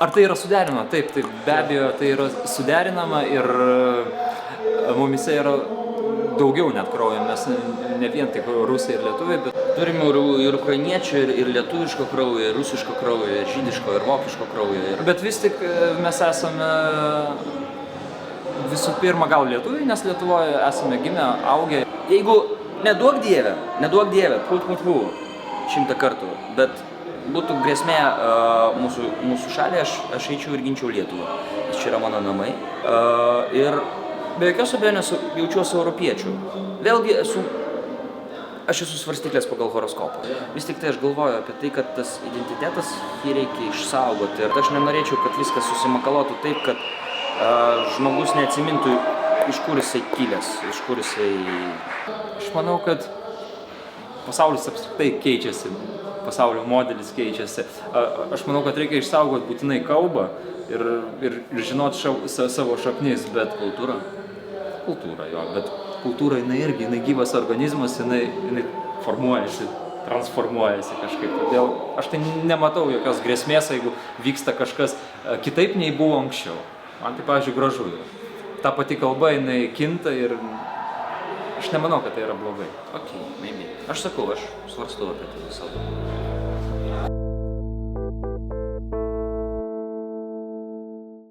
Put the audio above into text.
Ar tai yra suderinama? Taip, be abejo, tai yra suderinama ir mumise yra daugiau net kraujo, mes ne vien tik rusai ir lietuviai, bet Turime ir ukrainiečių, ir lietuviško kraujo, ir rusiško kraujo, ir žydiško, ir vokiško kraujo. Bet vis tik mes esame visų pirma gal lietuviai, nes Lietuvoje esame gimę, augę. Jeigu neduok dieve, 100 kartų, bet būtų grėsmė mūsų šaliai, aš eičiau ir ginčiau Lietuvą. Nes čia yra mano namai. Ir be jokios abejonės jaučiuosi europiečiu. Vėlgi aš esu svarstyklės pagal horoskopą. Vis tik tai aš galvoju apie tai, kad tas identitetas jį reikia išsaugoti. Ir aš nenorėčiau, kad viskas susimakalotų taip, kad žmogus neatsimintų, iš kur jisai kilęs, iš kur jisai... Aš manau, kad pasaulis apskritai keičiasi, pasaulio modelis keičiasi. Aš manau, kad reikia išsaugoti būtinai kalbą ir žinoti savo šaknis, bet kultūra, jo, bet kultūra jinai gyvas organizmas, jinai formuojasi, transformuojasi kažkaip. Todėl aš tai nematau jokios grėsmės, jeigu vyksta kažkas kitaip nei buvo anksčiau. Man tai, pavyzdžiui, gražu. Ta pati kalba, jinai kinta ir aš nemanau, kad tai yra blogai. Maybe. Aš sakau, aš svarstau apie tai visada.